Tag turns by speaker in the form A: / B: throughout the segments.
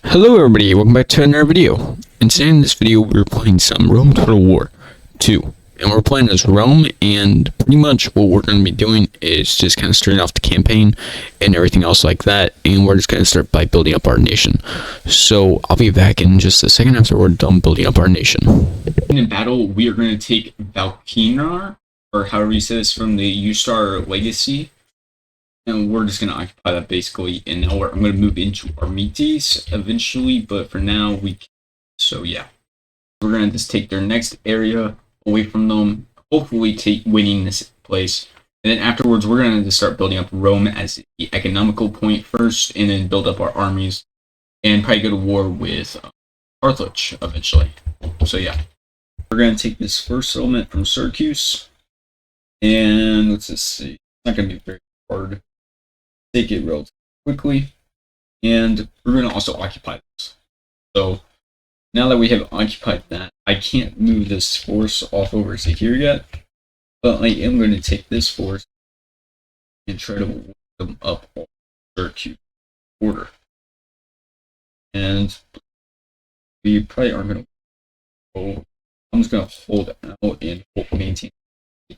A: Hello everybody, welcome back to another video. And today in this video we're playing some Rome Total War 2. And we're playing as Rome, and pretty much what we're going to be doing is just kind of starting off the campaign and everything else like that. And we're just going to start by building up our nation. So I'll be back in just a second after we're done building up our nation. In battle, we are going to take Valkynar, or however you say this, from the Ustar Legacy. And we're just going to occupy that basically, and now I'm going to move into Armites eventually, but for now, so yeah. We're going to just take their next area away from them, hopefully winning this place. And then afterwards, we're going to just start building up Rome as the economical point first, and then build up our armies, and probably go to war with Carthage eventually. So yeah. We're going to take this first settlement from Syracuse, and let's just see. It's not going to be very hard. Take it relatively quickly, and we're going to also occupy this. So now that we have occupied that, I can't move this force off over to here yet, but I am going to take this force and try to work them up all Syracuse border. And we probably aren't going to. Oh, I'm just going to hold out and maintain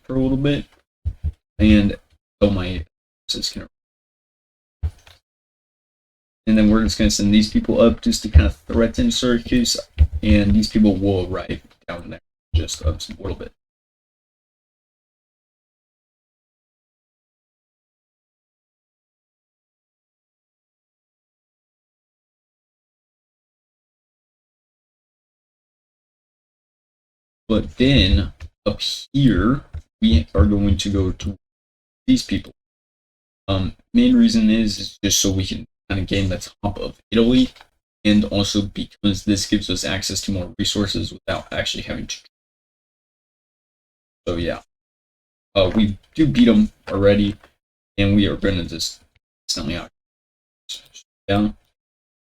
A: for a little bit, and so my forces can. And then we're just going to send these people up just to kind of threaten Syracuse, and these people will arrive down there just a little bit. But then up here, we are going to go to these people. Main reason is just so we can kind of gain the top of Italy, and also because this gives us access to more resources without actually having to. So yeah, we do beat them already, and we are going to just instantly out down.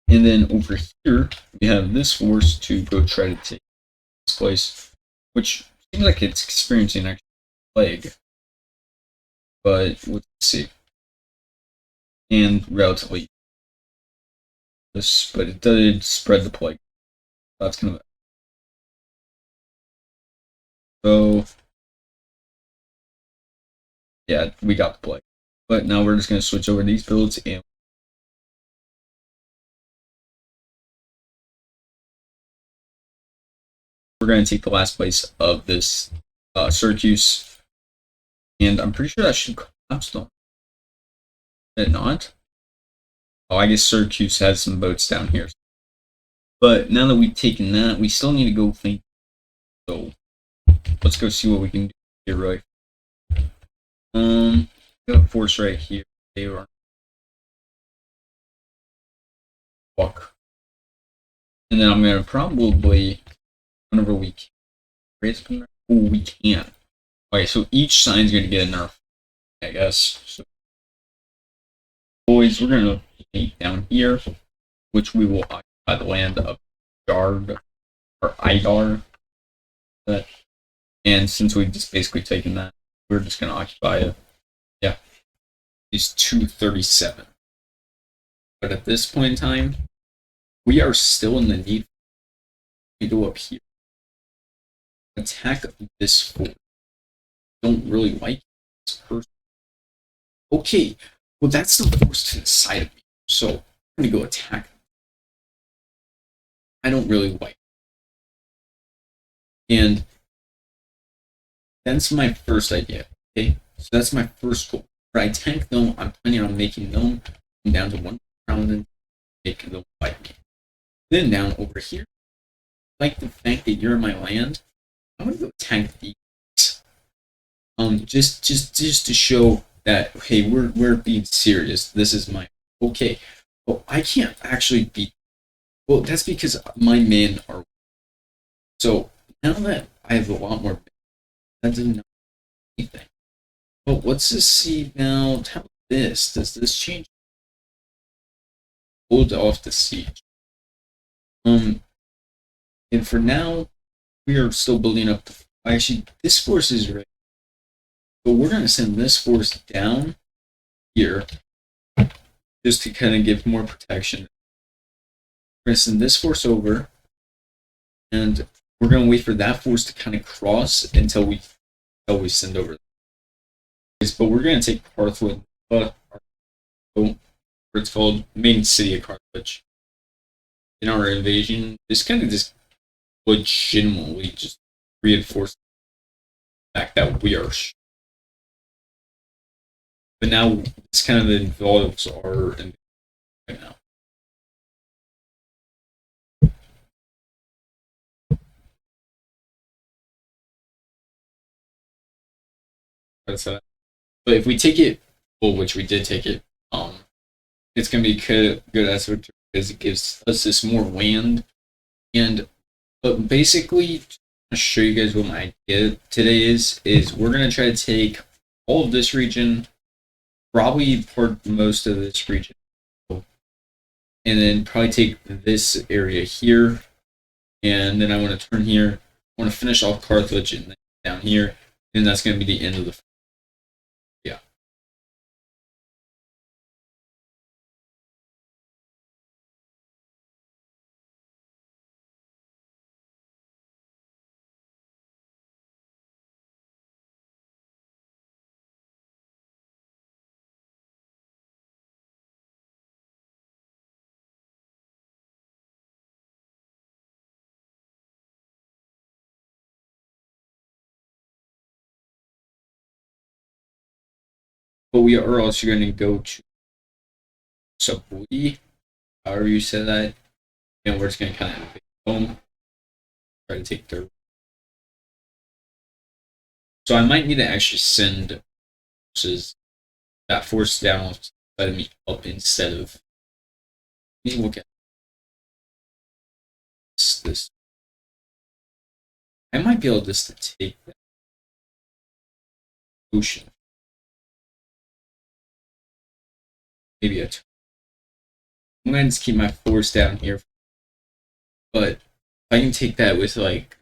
A: And then over here, we have this force to go try to take this place, which seems like it's experiencing actually plague. But let's see. And relatively this, but it did spread the plague. That's kind of it. So yeah, we got the plague. But now we're just going to switch over these builds, and we're going to take the last place of this Syracuse. And I'm pretty sure that should collapse though. Did it not? Oh, I guess Syracuse has some boats down here. But now that we've taken that, we still need to go think. So let's go see what we can do here, right? Got a force right here. They are walk. And then I'm gonna probably whenever we can raise them. Oh, we can. Okay, so each sign's gonna get a nerf, I guess. So boys, we're gonna take down here, which we will occupy the land of Jard or Idar. And since we've just basically taken that, we're just gonna occupy it. Yeah. Is 237. But at this point in time, we are still in the need. We go up here. Attack this fort. Don't really like this person. Okay, well that's the force to the side of me. So I'm gonna go attack them. I don't really like it. And that's my first idea. Okay? So that's my first goal. If I tank them, I'm planning on making them come down to 1 round and make them fight me. Then down over here, like the fact that you're in my land, I'm gonna go tank these. Just to show that hey, we're being serious. This is my okay. Well, I can't actually beat. Well, that's because my men are. So now that I have a lot more, that doesn't know anything. But let's just see now. How about this? Does this change? Hold off the siege. And for now, we are still building up. Actually, this force is ready. But we're going to send this force down here just to kind of give more protection. We're gonna send this force over, and we're gonna wait for that force to kind of cross until we send over. But we're gonna take Carthage, it's called main city of Carthage. In our invasion, this kind of just legitimately just reinforced the fact that we are. But now this kind of involves our invasion right now. But if we take it, well, which we did take it, it's gonna be good as because it gives us this more land. And but basically, I'll show you guys what my idea today is we're gonna try to take all of this region, probably most of this region, and then probably take this area here, and then I want to turn here. I want to finish off Carthage and then down here, and that's gonna be the end of the. But we are also going to go to Sabui, however you say that, and we're just going to kind of invade home, try to take their. So I might need to actually send forces, that force down instead of me up instead of. Let me look at this. I might be able just to take that ocean. Maybe I'm going to just keep my force down here. But if I can take that with like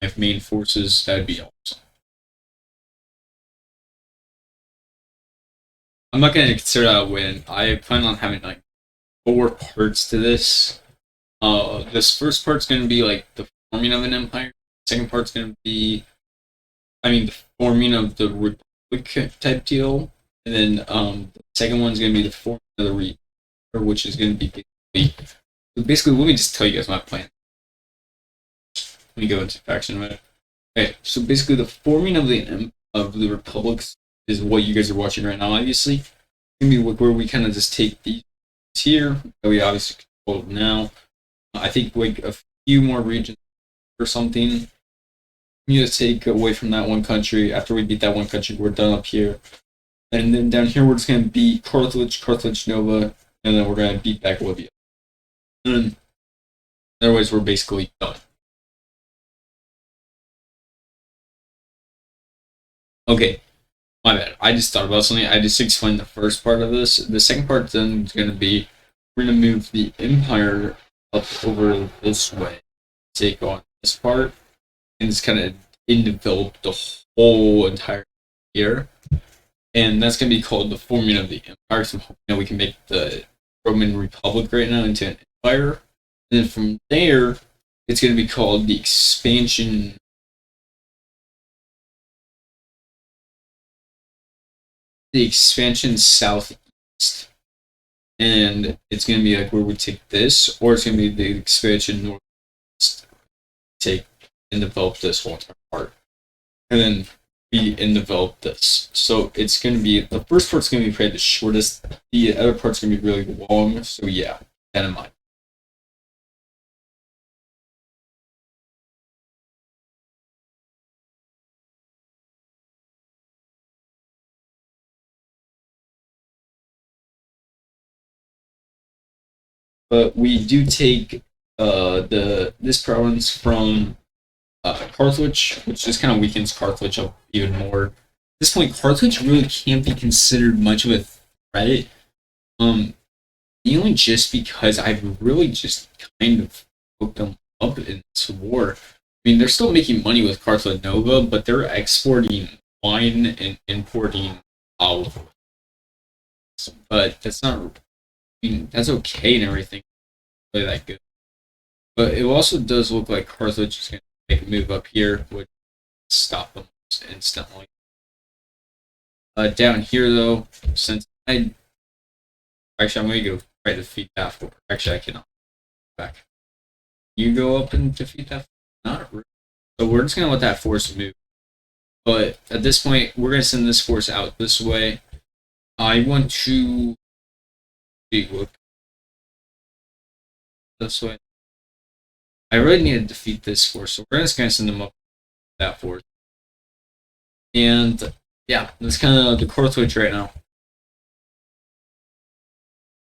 A: my main forces, that'd be awesome. I'm not going to consider that a win. I plan on having like 4 parts to this. This first part's going to be like the forming of an empire. Second part's going to be, the forming of the republic type deal. And then the second one's going to be the forming of the region, which is going to be basically, let me just tell you guys my plan. Let me go into faction mode. Okay, so basically the forming of the republics is what you guys are watching right now, obviously. It's going to be where we kind of just take these here that we obviously control now. I think like a few more regions or something. You just take away from that one country. After we beat that one country, we're done up here. And then down here, we're just going to beat Carthage Nova, and then we're going to beat back Libya. And otherwise, we're basically done. Okay, my bad. I just thought about something. I just explained the first part of this. The second part then is going to be we're going to move the empire up over this way, take on this part, and just kind of envelop the whole entire year. And that's going to be called the forming of the empire. So we can make the Roman Republic right now into an empire. And then from there, it's going to be called the expansion. The expansion southeast. And it's going to be like where we take this, or it's going to be the expansion northeast. Take and develop this whole entire part. And then and develop this. So it's going to be, the first part's going to be probably the shortest, the other part's going to be really long, so yeah, keep that in mind. But we do take this province from Carthage, which just kind of weakens Carthage up even more. At this point, Carthage really can't be considered much of a threat. Mainly just because I've really just kind of hooked them up in this war. They're still making money with Carthage Nova, but they're exporting wine and importing olive oil. But that's not. That's okay and everything. Really that good. But it also does look like Carthage is going to make a move up here, which stop them instantly. Down here, though, since actually, I'm going to go try to defeat that force. Actually, I cannot. Back. You go up and defeat that force? Not really. So we're just going to let that force move. But at this point, we're going to send this force out this way. I want to look this way. I really need to defeat this force, so we're just going to send them up that force. And yeah, that's kind of the core switch right now.